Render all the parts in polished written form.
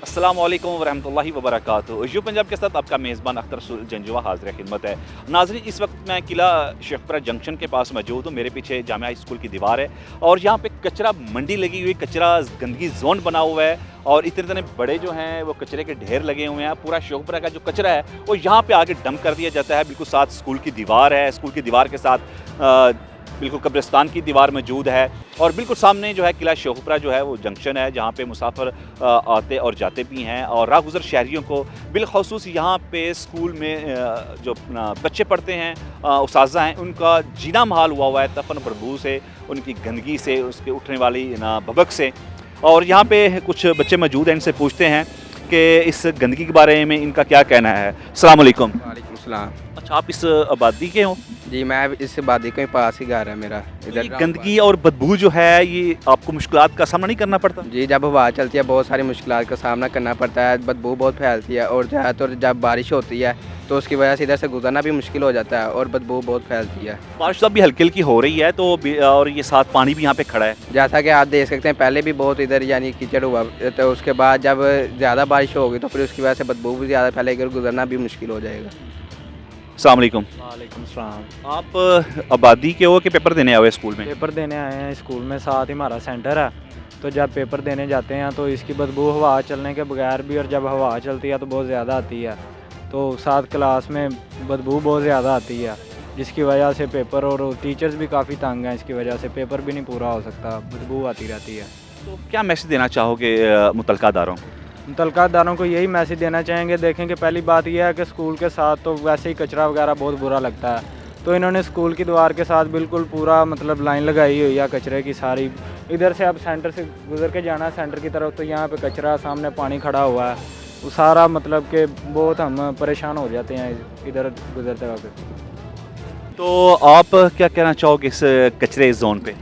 अस्सलाम वालेकुम वरहमतुल्लाहि वबरकातुहू। यू पंजाब के साथ आपका मेज़बान अख्तर रसूल जंजुआ हाज़िर खिदमत है। नाज़रीन, इस वक्त मैं किला शेखपुरा जंक्शन के पास मौजूद हूँ। मेरे पीछे जामिया हाई स्कूल की दीवार है और यहाँ पे कचरा मंडी लगी हुई, कचरा गंदगी जोन बना हुआ है और इतने इतने बड़े जो हैं वो कचरे के ढेर लगे हुए हैं। पूरा शेखपुरा का जो कचरा है वो यहाँ पे आके डंप कर दिया जाता है। बिल्कुल साथ स्कूल की दीवार है, स्कूल की दीवार के साथ बिल्कुल कब्रिस्तान की दीवार मौजूद है और बिल्कुल सामने जो है किला शेखपुरा जो है वो जंक्शन है जहाँ पे मुसाफिर आते और जाते भी हैं और राहगुज़र शहरियों को बिलखसूस यहाँ पे स्कूल में जो बच्चे पढ़ते हैं, उस्ताज़ा हैं, उनका जीना महाल हुआ है तफन बदबू से, उनकी गंदगी से, उसके उठने वाली भभक से। और यहाँ पे कुछ बच्चे मौजूद हैं, इनसे पूछते हैं कि इस गंदगी के बारे में इनका क्या कहना है। अस्सलाम वालेकुम। वालेकुम सलाम। अच्छा, आप इस आबादी के हो? जी, मैं इस आबादी के पास ही घर है मेरा। इधर गंदगी और बदबू जो है ये आपको मुश्किलात का सामना नहीं करना पड़ता? जी, जब हवा चलती है बहुत सारी मुश्किलात का सामना करना पड़ता है, बदबू बहुत फैलती है और ज़्यादातर जब बारिश होती है तो उसकी वजह से इधर से गुजरना भी मुश्किल हो जाता है और बदबू बहुत फैलती है। बारिश तो अभी हल्की हल्की हो रही है तो और ये साथ पानी भी यहाँ पे खड़ा है। जैसा कि आप देख सकते हैं पहले भी बहुत इधर यानी कीचड़ हुआ, तो उसके बाद जब ज़्यादा बारिश होगी तो फिर उसकी वजह से बदबू भी ज़्यादा फैलेगी और गुजरना भी मुश्किल हो जाएगा। अस्सलाम वालेकुम। वालेकुम सलाम। आप आबादी के हो कि पेपर देने आए हुए स्कूल में? पेपर देने आए हैं स्कूल में, साथ ही हमारा सेंटर है। तो जब पेपर देने जाते हैं तो इसकी बदबू हवा चलने के बगैर भी, और जब हवा चलती है तो बहुत ज़्यादा आती है, तो साथ क्लास में बदबू बहुत ज़्यादा आती है जिसकी वजह से पेपर और टीचर्स भी काफ़ी तंग हैं। इसकी वजह से पेपर भी नहीं पूरा हो सकता, बदबू आती रहती है। तो क्या मैसेज देना चाहोगे मुतल्लिका अदारों को? मुतल्लिका अदारों को यही मैसेज देना चाहेंगे, देखें कि पहली बात यह है कि स्कूल के साथ तो वैसे ही कचरा वगैरह बहुत बुरा लगता है, तो इन्होंने स्कूल की दीवार के साथ बिल्कुल पूरा मतलब लाइन लगाई हुई है कचरे की सारी। इधर से अब सेंटर से गुजर के जाना है सेंटर की तरफ, तो यहाँ पे कचरा, सामने पानी खड़ा हुआ है, वो सारा मतलब कि बहुत हम परेशान हो जाते हैं इधर गुजरते वक्त। तो आप क्या कहना चाहोगे इस कचरे जोन पे?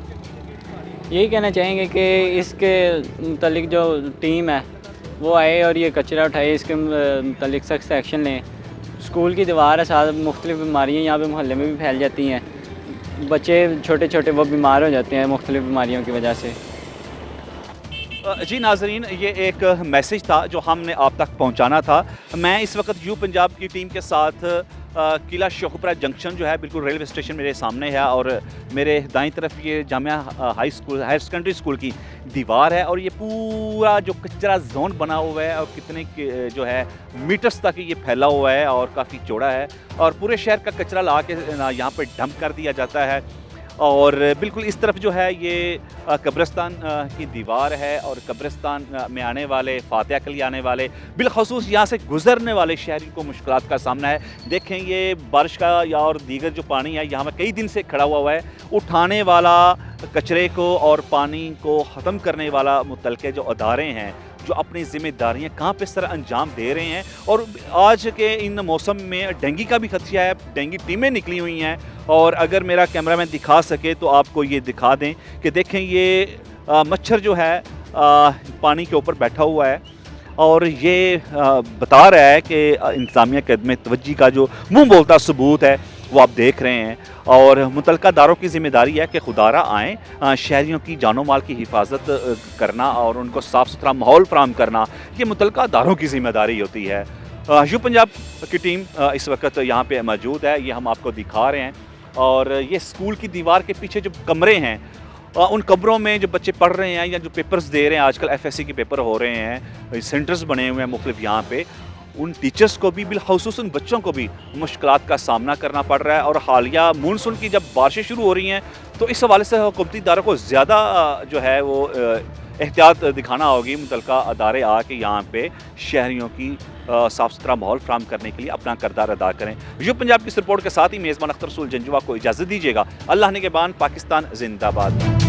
यही कहना चाहेंगे कि इसके मुतालिक जो टीम है वो आए और ये कचरा उठाए, इसके मुतालिक सख्त एक्शन लें। स्कूल की दीवार है, साथ मुख्तलिफ बीमारियाँ यहाँ पे मोहल्ले में भी फैल जाती हैं, बच्चे छोटे छोटे वो बीमार हो जाते हैं मुख्तलिफ बीमारियों की वजह से। जी नाजरीन, ये एक मैसेज था जो हमने आप तक पहुंचाना था। मैं इस वक्त यू पंजाब की टीम के साथ किला शेखपुरा जंक्शन जो है बिल्कुल रेलवे स्टेशन मेरे सामने है और मेरे दाईं तरफ ये जामिया हायर सेकेंडरी स्कूल की दीवार है और ये पूरा जो कचरा जोन बना हुआ है और कितने जो है मीटर्स तक ये फैला हुआ है और काफ़ी चौड़ा है और पूरे शहर का कचरा ला के यहाँ पर डंप कर दिया जाता है। और बिल्कुल इस तरफ जो है ये कब्रिस्तान की दीवार है और कब्रिस्तान में आने वाले, फातिहा के लिए आने वाले, बिलखसूस यहाँ से गुज़रने वाले शहरी को मुश्किलात का सामना है। देखें ये बारिश का या और दीगर जो पानी है यहाँ में कई दिन से खड़ा हुआ है, उठाने वाला कचरे को और पानी को ख़त्म करने वाला मुतल्लिके जो अदारे हैं जो अपनी ज़िम्मेदारियाँ कहाँ पे सर अंजाम दे रहे हैं। और आज के इन मौसम में डेंगू का भी खदशा है, डेंगू टीमें निकली हुई हैं और अगर मेरा कैमरामैन दिखा सके तो आपको ये दिखा दें कि देखें ये मच्छर जो है पानी के ऊपर बैठा हुआ है और ये बता रहा है कि इंतज़ामिया के अदम तवज्जी का जो मुँह बोलता सबूत है वो आप देख रहे हैं। और मुतल्लिका अदारों की ज़िम्मेदारी है कि खुदारा आएँ, शहरियों की जानो माल की हिफाजत करना और उनको साफ़ सुथरा माहौल फराहम करना ये मुतल्लिका अदारों की ज़िम्मेदारी होती है। यू पंजाब की टीम इस वक्त यहाँ पे मौजूद है, ये हम आपको दिखा रहे हैं और ये स्कूल की दीवार के पीछे जो कमरे हैं उन कमरों में जो बच्चे पढ़ रहे हैं या जो पेपर्स दे रहे हैं, आजकल FSC के पेपर हो रहे हैं, सेंटर्स बने हुए हैं मुख्तलिफ यहाँ पे, उन टीचर्स को भी बिलखसूस उन बच्चों को भी मुश्किलात का सामना करना पड़ रहा है। और हालिया मानसून की जब बारिशें शुरू हो रही हैं तो इस हवाले से हुकूमती इदारों को ज़्यादा जो है वो एहतियात दिखाना होगी। मुतल्लिका अदारे आके यहाँ पे शहरियों की साफ़ सुथरा माहौल फराहम करने के लिए अपना किरदार अदा करें। यू पंजाब की इस रिपोर्ट के साथ ही मेज़बान अख्तर रसूल जंजुआ को इजाज़त दीजिएगा। अल्लाह निगहबान, पाकिस्तान जिंदाबाद।